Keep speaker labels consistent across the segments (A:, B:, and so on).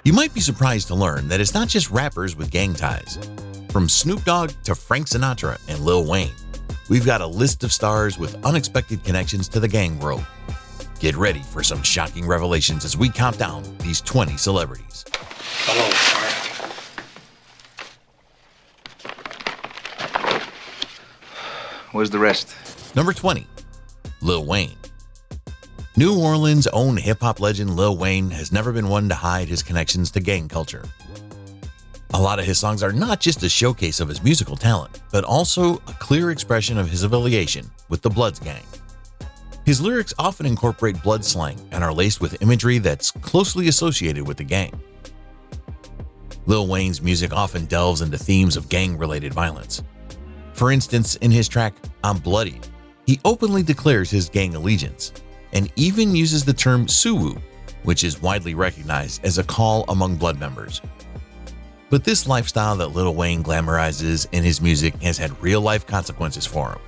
A: You might be surprised to learn that it's not just rappers with gang ties. From Snoop Dogg to Frank Sinatra and Lil Wayne, we've got a list of stars with unexpected connections to the gang world. Get ready for some shocking revelations as we count down these 20 celebrities.
B: Hello, Frank. Where's the rest?
A: Number 20, Lil Wayne. New Orleans' own hip-hop legend Lil Wayne has never been one to hide his connections to gang culture. A lot of his songs are not just a showcase of his musical talent, but also a clear expression of his affiliation with the Bloods gang. His lyrics often incorporate blood slang and are laced with imagery that's closely associated with the gang. Lil Wayne's music often delves into themes of gang-related violence. For instance, in his track, I'm Bloodied, he openly declares his gang allegiance, and even uses the term Suwu, which is widely recognized as a call among Blood members. But this lifestyle that Lil Wayne glamorizes in his music has had real-life consequences for him.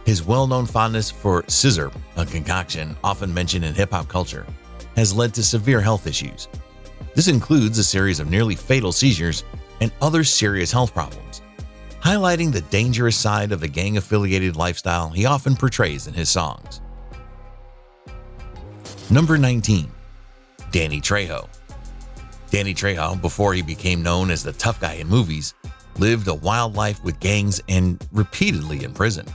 A: His well-known fondness for scissor, a concoction often mentioned in hip-hop culture, has led to severe health issues. This includes a series of nearly fatal seizures and other serious health problems, highlighting the dangerous side of the gang-affiliated lifestyle he often portrays in his songs. Number 19, Danny Trejo. Danny Trejo, before he became known as the tough guy in movies, lived a wild life with gangs and repeatedly in prison.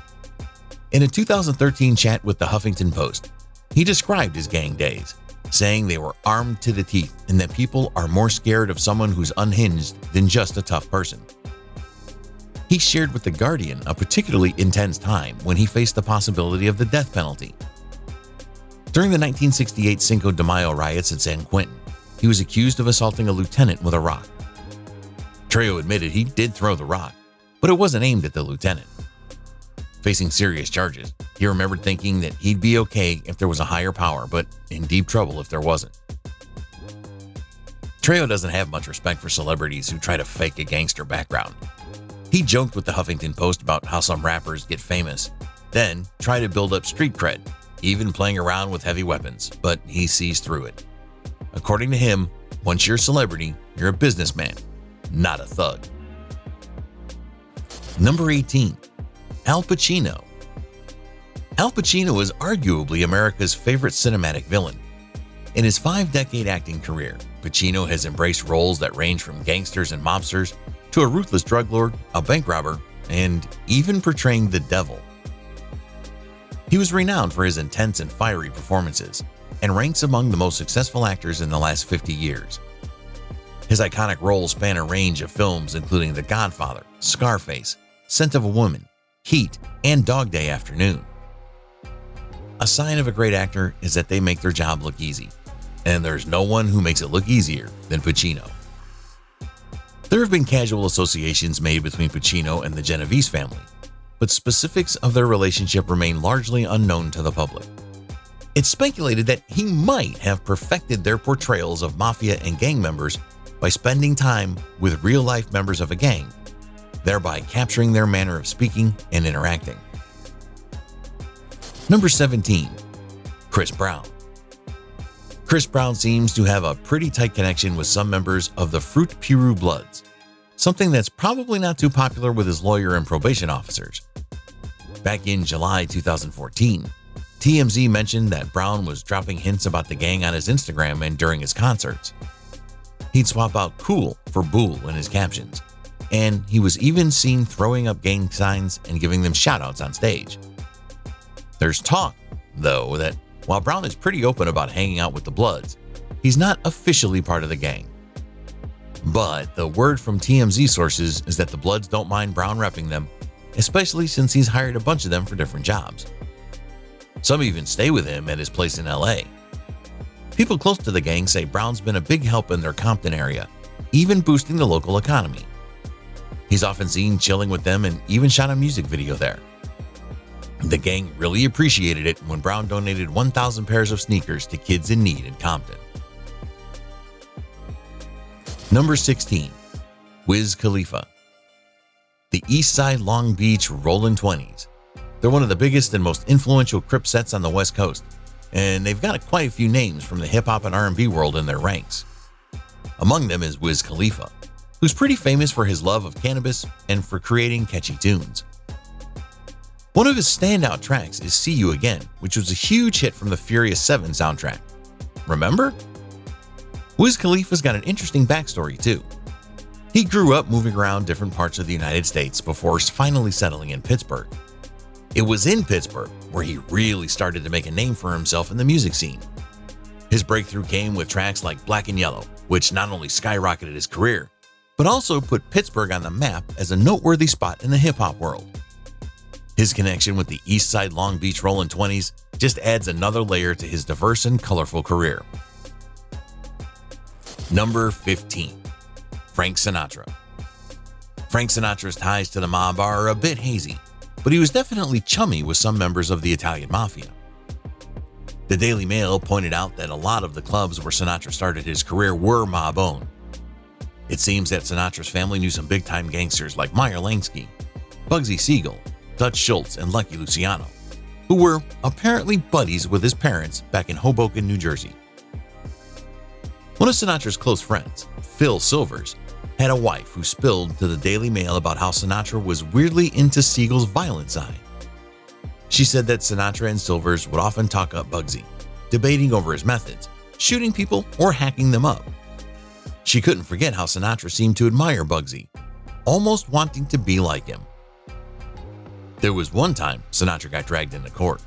A: In a 2013 chat with the Huffington Post, he described his gang days, saying they were armed to the teeth and that people are more scared of someone who's unhinged than just a tough person. He shared with The Guardian a particularly intense time when he faced the possibility of the death penalty. During the 1968 Cinco de Mayo riots at San Quentin, he was accused of assaulting a lieutenant with a rock. Trejo admitted he did throw the rock, but it wasn't aimed at the lieutenant. Facing serious charges, he remembered thinking that he'd be okay if there was a higher power, but in deep trouble if there wasn't. Trejo doesn't have much respect for celebrities who try to fake a gangster background. He joked with the Huffington Post about how some rappers get famous, then try to build up street cred, even playing around with heavy weapons, but he sees through it. According to him, once you're a celebrity, you're a businessman, not a thug. Number 18, Al Pacino. Al Pacino is arguably America's favorite cinematic villain. In his 5-decade acting career, Pacino has embraced roles that range from gangsters and mobsters to a ruthless drug lord, a bank robber, and even portraying the devil. He was renowned for his intense and fiery performances, and ranks among the most successful actors in the last 50 years. His iconic roles span a range of films including The Godfather, Scarface, Scent of a Woman, Heat, and Dog Day Afternoon. A sign of a great actor is that they make their job look easy, and there's no one who makes it look easier than Pacino. There have been casual associations made between Pacino and the Genovese family, but specifics of their relationship remain largely unknown to the public. It's speculated that he might have perfected their portrayals of mafia and gang members by spending time with real-life members of a gang, thereby capturing their manner of speaking and interacting. Number 17, Chris Brown. Chris Brown seems to have a pretty tight connection with some members of the Fruit Piru Bloods, something that's probably not too popular with his lawyer and probation officers. Back in July 2014, TMZ mentioned that Brown was dropping hints about the gang on his Instagram and during his concerts. He'd swap out cool for bull in his captions, and he was even seen throwing up gang signs and giving them shoutouts on stage. There's talk, though, that while Brown is pretty open about hanging out with the Bloods, he's not officially part of the gang. But the word from TMZ sources is that the Bloods don't mind Brown repping them, especially since he's hired a bunch of them for different jobs. Some even stay with him at his place in LA. People close to the gang say Brown's been a big help in their Compton area, even boosting the local economy. He's often seen chilling with them and even shot a music video there. The gang really appreciated it when Brown donated 1,000 pairs of sneakers to kids in need in Compton. Number 16, Whiz Khalifa. The Eastside Long Beach Rollin' 20s. They're one of the biggest and most influential Crip sets on the West Coast, and they've got quite a few names from the hip-hop and R&B world in their ranks. Among them is Whiz Khalifa, who's pretty famous for his love of cannabis and for creating catchy tunes. One of his standout tracks is See You Again, which was a huge hit from the Furious 7 soundtrack. Remember? Whiz Khalifa's got an interesting backstory too. He grew up moving around different parts of the United States before finally settling in Pittsburgh. It was in Pittsburgh where he really started to make a name for himself in the music scene. His breakthrough came with tracks like Black and Yellow, which not only skyrocketed his career, but also put Pittsburgh on the map as a noteworthy spot in the hip-hop world. His connection with the East Side Long Beach Rollin' 20s just adds another layer to his diverse and colorful career. Number 15. Frank Sinatra. Frank Sinatra's ties to the mob are a bit hazy, but he was definitely chummy with some members of the Italian mafia. The Daily Mail pointed out that a lot of the clubs where Sinatra started his career were mob-owned. It seems that Sinatra's family knew some big-time gangsters like Meyer Lansky, Bugsy Siegel, Dutch Schultz, and Lucky Luciano, who were apparently buddies with his parents back in Hoboken, New Jersey. One of Sinatra's close friends, Phil Silvers, had a wife who spilled to the Daily Mail about how Sinatra was weirdly into Siegel's violent side. She said that Sinatra and Silvers would often talk up Bugsy, debating over his methods, shooting people or hacking them up. She couldn't forget how Sinatra seemed to admire Bugsy, almost wanting to be like him. There was one time Sinatra got dragged into court.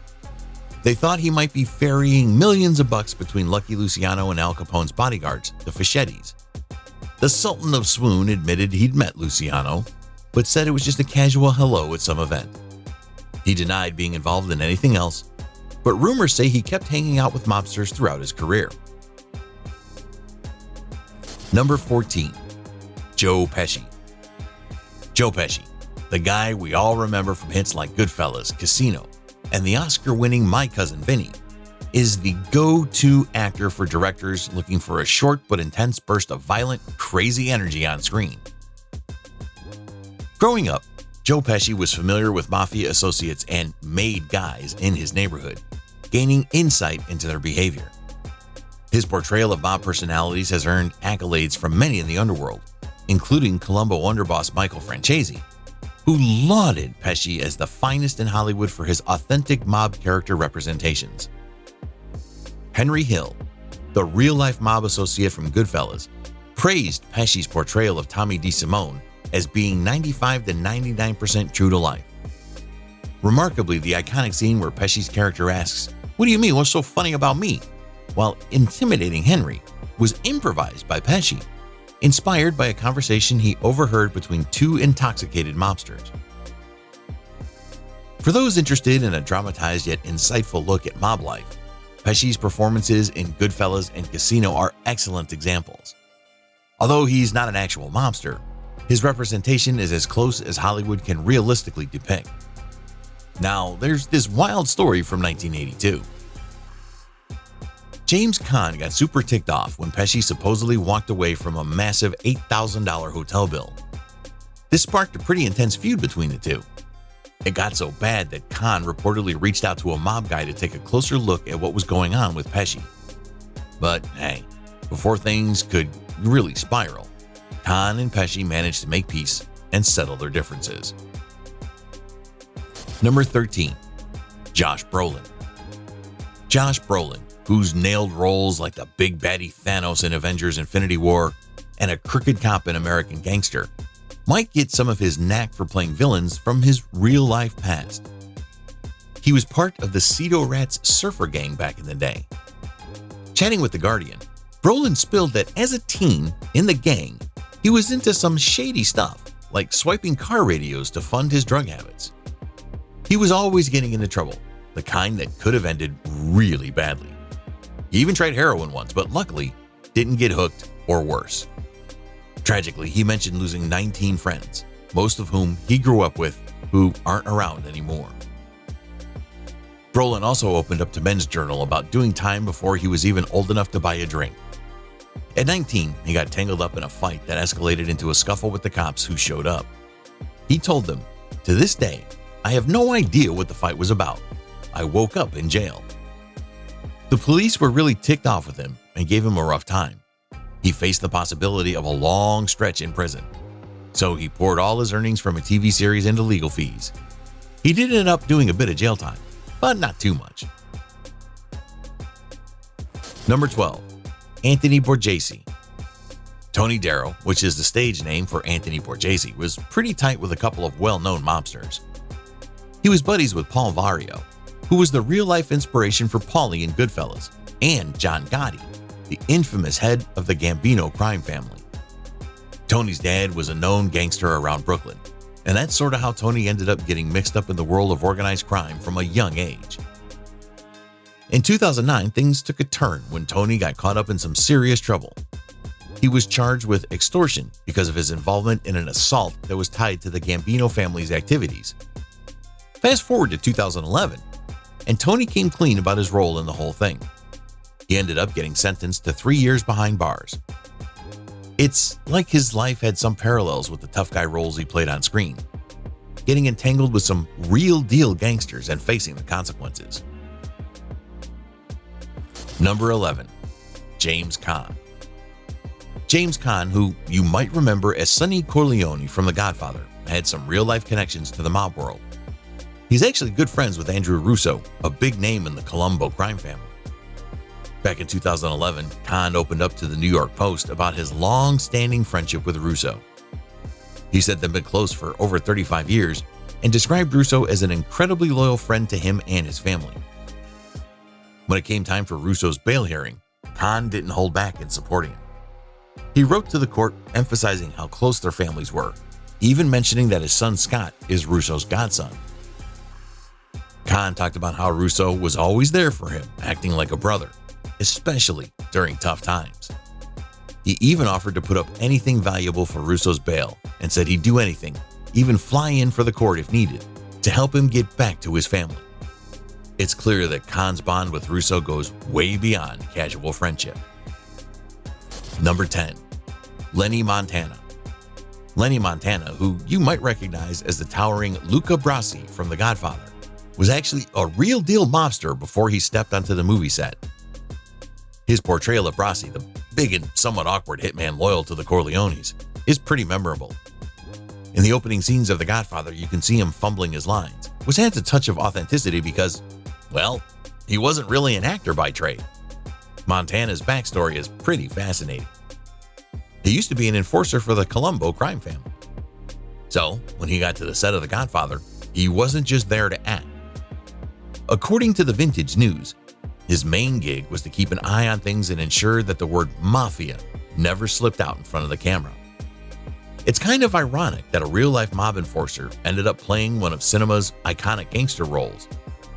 A: They thought he might be ferrying millions of bucks between Lucky Luciano and Al Capone's bodyguards, the Fischettis. The Sultan of Swoon admitted he'd met Luciano, but said it was just a casual hello at some event. He denied being involved in anything else, but rumors say he kept hanging out with mobsters throughout his career. Number 14. Joe Pesci. Joe Pesci, the guy we all remember from hits like Goodfellas, Casino, and the Oscar-winning My Cousin Vinny, is the go-to actor for directors looking for a short but intense burst of violent, crazy energy on screen. Growing up, Joe Pesci was familiar with mafia associates and made guys in his neighborhood, gaining insight into their behavior. His portrayal of mob personalities has earned accolades from many in the underworld, including Columbo underboss Michael Franchese, who lauded Pesci as the finest in Hollywood for his authentic mob character representations. Henry Hill, the real-life mob associate from Goodfellas, praised Pesci's portrayal of Tommy DeSimone as being 95 to 99% true to life. Remarkably, the iconic scene where Pesci's character asks, "What do you mean? What's so funny about me?" while intimidating Henry, was improvised by Pesci, inspired by a conversation he overheard between two intoxicated mobsters. For those interested in a dramatized yet insightful look at mob life, Pesci's performances in Goodfellas and Casino are excellent examples. Although he's not an actual mobster, his representation is as close as Hollywood can realistically depict. Now, there's this wild story from 1982. James Caan got super ticked off when Pesci supposedly walked away from a massive $8,000 hotel bill. This sparked a pretty intense feud between the two. It got so bad that Caan reportedly reached out to a mob guy to take a closer look at what was going on with Pesci. But hey, before things could really spiral, Caan and Pesci managed to make peace and settle their differences. Number 13. Josh Brolin. Josh Brolin, who's nailed roles like the big baddie Thanos in Avengers Infinity War and a crooked cop in American Gangster, might get some of his knack for playing villains from his real-life past. He was part of the Cedo Rats surfer gang back in the day. Chatting with The Guardian, Brolin spilled that as a teen in the gang, he was into some shady stuff, like swiping car radios to fund his drug habits. He was always getting into trouble, the kind that could have ended really badly. He even tried heroin once, but luckily didn't get hooked or worse. Tragically, he mentioned losing 19 friends, most of whom he grew up with, who aren't around anymore. Brolin also opened up to Men's Journal about doing time before he was even old enough to buy a drink. At 19, he got tangled up in a fight that escalated into a scuffle with the cops who showed up. He told them, "To this day, I have no idea what the fight was about. I woke up in jail." The police were really ticked off with him and gave him a rough time. He faced the possibility of a long stretch in prison, so he poured all his earnings from a TV series into legal fees. He did end up doing a bit of jail time, but not too much. Number 12. Anthony Borghese. Tony Darrow, which is the stage name for Anthony Borghese, was pretty tight with a couple of well-known mobsters. He was buddies with Paul Vario, who was the real-life inspiration for Paulie in Goodfellas, and John Gotti, the infamous head of the Gambino crime family. Tony's dad was a known gangster around Brooklyn, and that's sort of how Tony ended up getting mixed up in the world of organized crime from a young age. In 2009, things took a turn when Tony got caught up in some serious trouble. He was charged with extortion because of his involvement in an assault that was tied to the Gambino family's activities. Fast forward to 2011, and Tony came clean about his role in the whole thing. He ended up getting sentenced to 3 years behind bars. It's like his life had some parallels with the tough guy roles he played on screen, getting entangled with some real-deal gangsters and facing the consequences. Number 11. James Caan. James Caan, who you might remember as Sonny Corleone from The Godfather, had some real-life connections to the mob world. He's actually good friends with Andrew Russo, a big name in the Colombo crime family. Back in 2011, Caan opened up to the New York Post about his long-standing friendship with Russo. He said they've been close for over 35 years and described Russo as an incredibly loyal friend to him and his family. When it came time for Russo's bail hearing, Caan didn't hold back in supporting him. He wrote to the court emphasizing how close their families were, even mentioning that his son Scott is Russo's godson. Caan talked about how Russo was always there for him, acting like a brother, especially during tough times. He even offered to put up anything valuable for Russo's bail and said he'd do anything, even fly in for the court if needed, to help him get back to his family. It's clear that Caan's bond with Russo goes way beyond casual friendship. Number 10. Lenny Montana. Lenny Montana, who you might recognize as the towering Luca Brasi from The Godfather, was actually a real-deal mobster before he stepped onto the movie set. His portrayal of Brasi, the big and somewhat awkward hitman loyal to the Corleones, is pretty memorable. In the opening scenes of The Godfather, you can see him fumbling his lines, which adds a touch of authenticity because, well, he wasn't really an actor by trade. Montana's backstory is pretty fascinating. He used to be an enforcer for the Colombo crime family. So, when he got to the set of The Godfather, he wasn't just there to act. According to the Vintage News, his main gig was to keep an eye on things and ensure that the word mafia never slipped out in front of the camera. It's kind of ironic that a real-life mob enforcer ended up playing one of cinema's iconic gangster roles,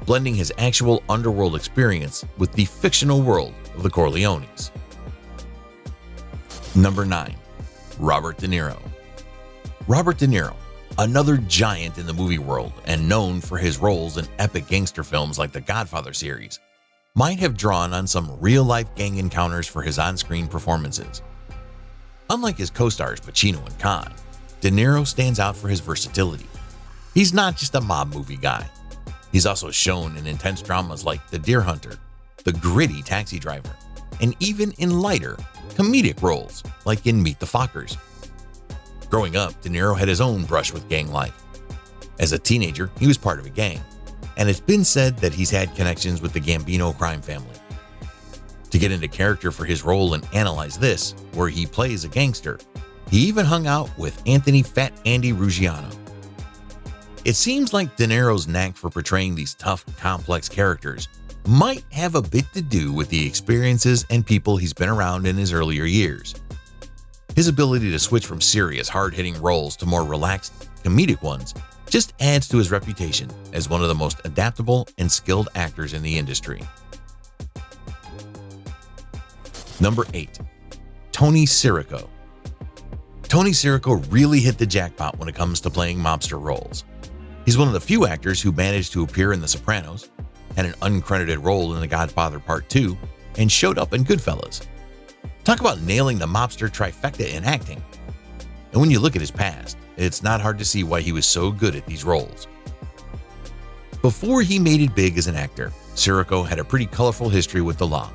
A: blending his actual underworld experience with the fictional world of the Corleones. Number 9. Robert De Niro. Robert De Niro, another giant in the movie world and known for his roles in epic gangster films like the Godfather series, might have drawn on some real-life gang encounters for his on-screen performances. Unlike his co-stars Pacino and Caan, De Niro stands out for his versatility. He's not just a mob movie guy. He's also shown in intense dramas like The Deer Hunter, The Gritty Taxi Driver, and even in lighter, comedic roles like in Meet the Fockers. Growing up, De Niro had his own brush with gang life. As a teenager, he was part of a gang, and it's been said that he's had connections with the Gambino crime family. To get into character for his role in Analyze This, where he plays a gangster, he even hung out with Anthony Fat Andy Ruggiano. It seems like De Niro's knack for portraying these tough, complex characters might have a bit to do with the experiences and people he's been around in his earlier years. His ability to switch from serious, hard-hitting roles to more relaxed, comedic ones just adds to his reputation as one of the most adaptable and skilled actors in the industry. Number 8. Tony Sirico. Tony Sirico really hit the jackpot when it comes to playing mobster roles. He's one of the few actors who managed to appear in The Sopranos, had an uncredited role in The Godfather Part 2, and showed up in Goodfellas. Talk about nailing the mobster trifecta in acting. And when you look at his past, it's not hard to see why he was so good at these roles. Before he made it big as an actor, Sirico had a pretty colorful history with the law.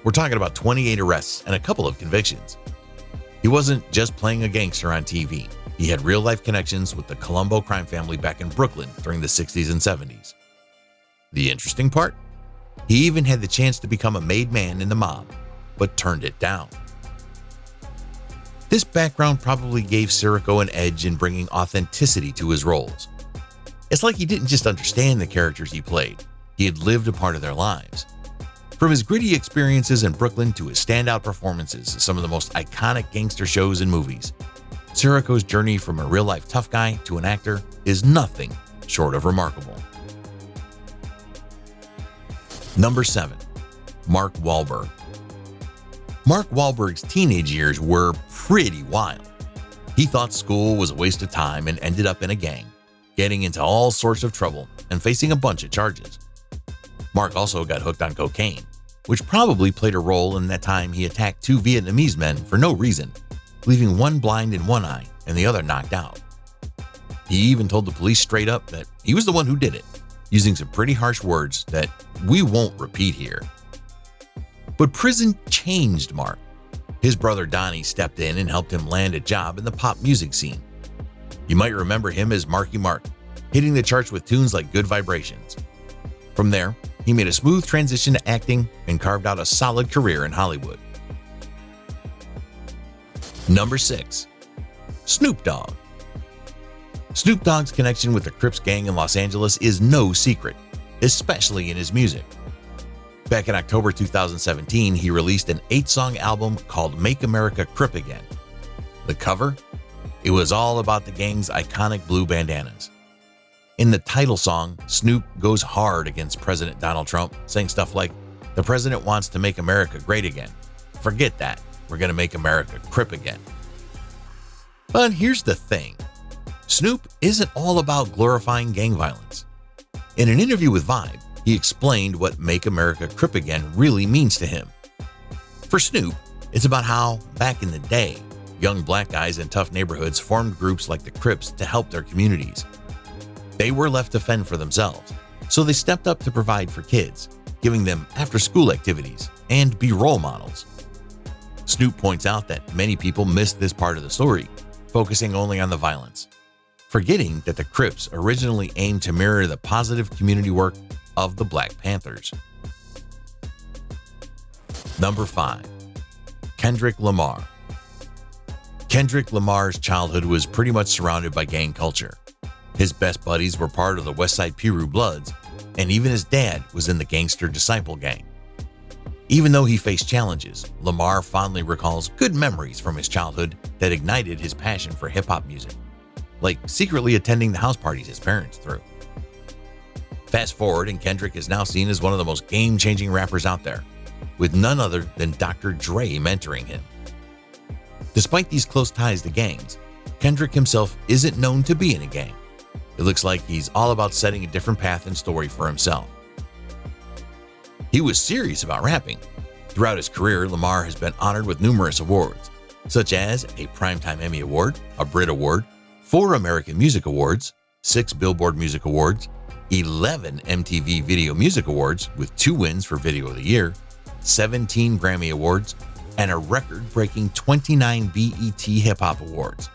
A: We're talking about 28 arrests and a couple of convictions. He wasn't just playing a gangster on TV. He had real-life connections with the Colombo crime family back in Brooklyn during the 60s and 70s. The interesting part? He even had the chance to become a made man in the mob, but turned it down. This background probably gave Sirico an edge in bringing authenticity to his roles. It's like he didn't just understand the characters he played, he had lived a part of their lives. From his gritty experiences in Brooklyn to his standout performances in some of the most iconic gangster shows and movies, Sirico's journey from a real-life tough guy to an actor is nothing short of remarkable. Number 7. Mark Wahlberg. Mark Wahlberg's teenage years were pretty wild. He thought school was a waste of time and ended up in a gang, getting into all sorts of trouble and facing a bunch of charges. Mark also got hooked on cocaine, which probably played a role in that time he attacked 2 Vietnamese men for no reason, leaving one blind in one eye and the other knocked out. He even told the police straight up that he was the one who did it, using some pretty harsh words that we won't repeat here. But prison changed Mark. His brother Donnie stepped in and helped him land a job in the pop music scene. You might remember him as Marky Mark, hitting the charts with tunes like Good Vibrations. From there, he made a smooth transition to acting and carved out a solid career in Hollywood. Number 6. Snoop Dogg. Snoop Dogg's connection with the Crips gang in Los Angeles is no secret, especially in his music. Back in October 2017, he released an 8-song album called Make America Crip Again. The cover? It was all about the gang's iconic blue bandanas. In the title song, Snoop goes hard against President Donald Trump, saying stuff like, "The president wants to make America great again. Forget that. We're going to make America crip again." But here's the thing. Snoop isn't all about glorifying gang violence. In an interview with Vibe, he explained what Make America Crip Again really means to him. For Snoop, it's about how, back in the day, young black guys in tough neighborhoods formed groups like the Crips to help their communities. They were left to fend for themselves, so they stepped up to provide for kids, giving them after-school activities and be role models. Snoop points out that many people miss this part of the story, focusing only on the violence, forgetting that the Crips originally aimed to mirror the positive community work of the Black Panthers. Number 5. Kendrick Lamar. Kendrick Lamar's childhood was pretty much surrounded by gang culture. His best buddies were part of the Westside Piru Bloods, and even his dad was in the Gangster Disciple gang. Even though he faced challenges, Lamar fondly recalls good memories from his childhood that ignited his passion for hip-hop music, like secretly attending the house parties his parents threw. Fast forward, and Kendrick is now seen as one of the most game-changing rappers out there, with none other than Dr. Dre mentoring him. Despite these close ties to gangs, Kendrick himself isn't known to be in a gang. It looks like he's all about setting a different path and story for himself. He was serious about rapping. Throughout his career, Lamar has been honored with numerous awards, such as a Primetime Emmy Award, a Brit Award, 4 American Music Awards, 6 Billboard Music Awards, 11 MTV Video Music Awards with 2 wins for Video of the Year, 17 Grammy Awards, and a record-breaking 29 BET Hip Hop Awards.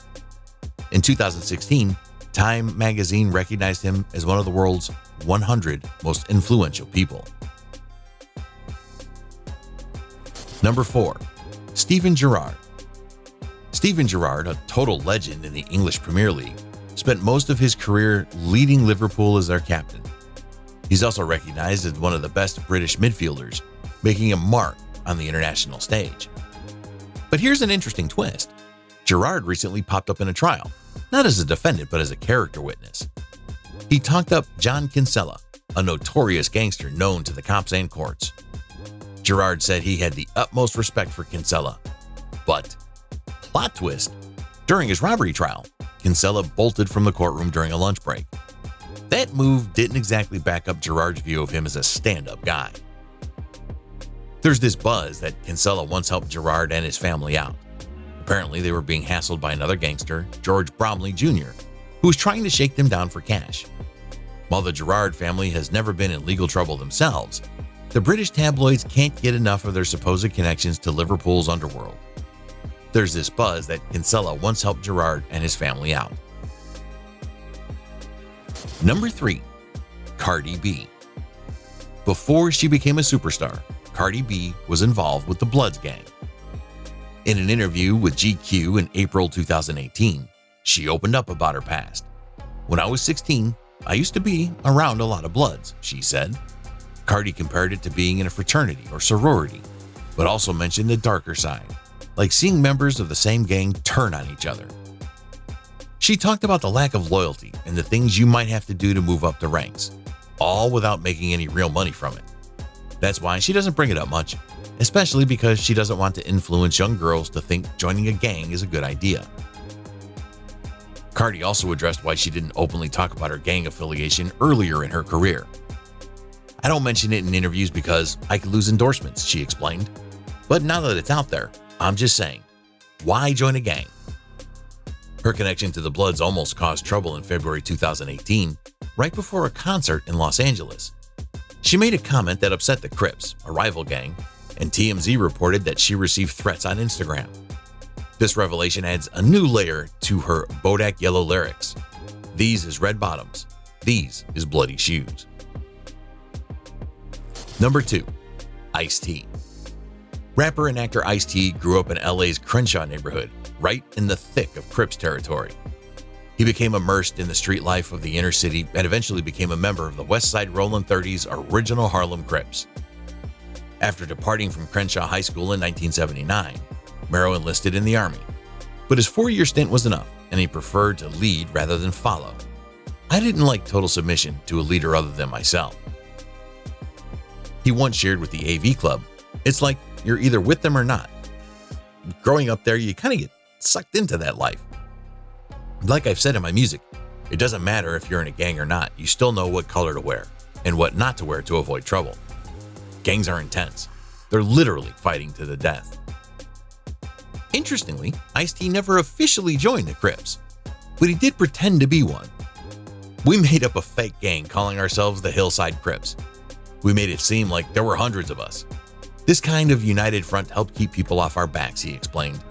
A: In 2016, Time magazine recognized him as one of the world's 100 most influential people. Number 4. Steven Gerrard. Steven Gerrard, a total legend in the English Premier League, spent most of his career leading Liverpool as their captain. He's also recognized as one of the best British midfielders, making a mark on the international stage. But here's an interesting twist. Gerrard recently popped up in a trial, not as a defendant but as a character witness. He talked up John Kinsella, a notorious gangster known to the cops and courts. Gerrard said he had the utmost respect for Kinsella, but plot twist, during his robbery trial, Kinsella bolted from the courtroom during a lunch break. That move didn't exactly back up Gerrard's view of him as a stand-up guy. There's this buzz that Kinsella once helped Gerrard and his family out. Apparently, they were being hassled by another gangster, George Bromley Jr., who was trying to shake them down for cash. While the Gerrard family has never been in legal trouble themselves, The British tabloids can't get enough of their supposed connections to Liverpool's underworld. There's this buzz that Kinsella once helped Gerard and his family out. Number 3. Cardi B. Before she became a superstar, Cardi B was involved with the Bloods gang. In an interview with GQ in April 2018, she opened up about her past. "When I was 16, I used to be around a lot of Bloods," she said. Cardi compared it to being in a fraternity or sorority, but also mentioned the darker side, like seeing members of the same gang turn on each other. She talked about the lack of loyalty and the things you might have to do to move up the ranks, all without making any real money from it. That's why she doesn't bring it up much, especially because she doesn't want to influence young girls to think joining a gang is a good idea. Cardi also addressed why she didn't openly talk about her gang affiliation earlier in her career. "I don't mention it in interviews because I could lose endorsements," she explained. "But now that it's out there, I'm just saying, why join a gang?" Her connection to the Bloods almost caused trouble in February 2018, right before a concert in Los Angeles. She made a comment that upset the Crips, a rival gang, and TMZ reported that she received threats on Instagram. This revelation adds a new layer to her Bodak Yellow lyrics. "These is red bottoms. These is bloody shoes." Number 2. Ice-T. Rapper and actor Ice-T grew up in LA's Crenshaw neighborhood, right in the thick of Crips territory. He became immersed in the street life of the inner city and eventually became a member of the West Side Rollin' 30's original Harlem Crips. After departing from Crenshaw High School in 1979, Mero enlisted in the Army. But his 4-year stint was enough, and he preferred to lead rather than follow. "I didn't like total submission to a leader other than myself." He once shared with the AV Club, "It's like you're either with them or not. Growing up there, you kind of get sucked into that life. Like I've said in my music, it doesn't matter if you're in a gang or not, you still know what color to wear and what not to wear to avoid trouble. Gangs are intense. They're literally fighting to the death." Interestingly, Ice-T never officially joined the Crips, but he did pretend to be one. "We made up a fake gang calling ourselves the Hillside Crips. We made it seem like there were hundreds of us. This kind of united front helped keep people off our backs," he explained.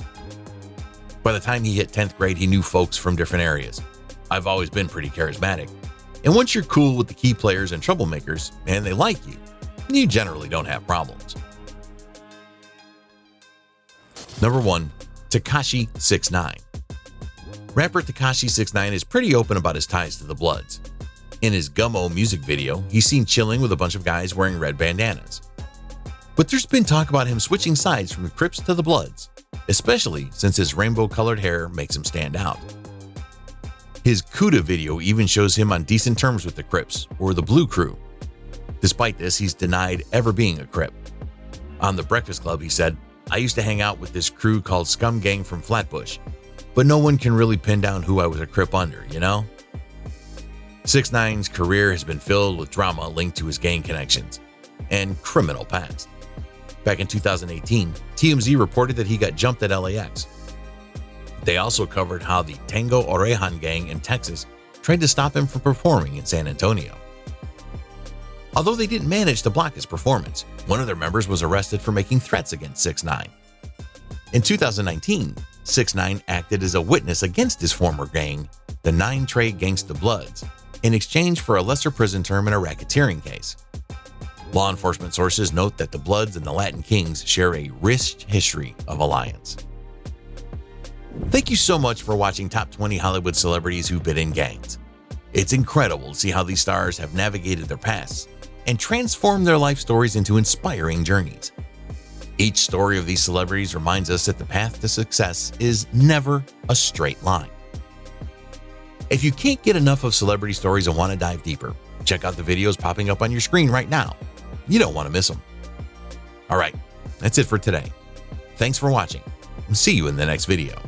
A: By the time he hit 10th grade, he knew folks from different areas. "I've always been pretty charismatic. And once you're cool with the key players and troublemakers, and they like you, you generally don't have problems." Number 1. Tekashi 6ix9ine. Rapper Tekashi 6ix9ine is pretty open about his ties to the Bloods. In his Gummo music video, he's seen chilling with a bunch of guys wearing red bandanas. But there's been talk about him switching sides from the Crips to the Bloods, especially since his rainbow-colored hair makes him stand out. His Cuda video even shows him on decent terms with the Crips, or the Blue Crew. Despite this, he's denied ever being a Crip. On The Breakfast Club, he said, "I used to hang out with this crew called Scum Gang from Flatbush, but no one can really pin down who I was a Crip under, you know?" 6ix9ine's career has been filled with drama linked to his gang connections and criminal past. Back in 2018, TMZ reported that he got jumped at LAX. They also covered how the Tango Orejan gang in Texas tried to stop him from performing in San Antonio. Although they didn't manage to block his performance, one of their members was arrested for making threats against 6ix9ine. In 2019, 6ix9ine acted as a witness against his former gang, the 9 Trey Gangsta Bloods, in exchange for a lesser prison term in a racketeering case. Law enforcement sources note that the Bloods and the Latin Kings share a rich history of alliance. Thank you so much for watching Top 20 Hollywood Celebrities Who've Been in Gangs. It's incredible to see how these stars have navigated their pasts and transformed their life stories into inspiring journeys. Each story of these celebrities reminds us that the path to success is never a straight line. If you can't get enough of celebrity stories and want to dive deeper, check out the videos popping up on your screen right now. You don't want to miss them. All right, that's it for today. Thanks for watching, and see you in the next video.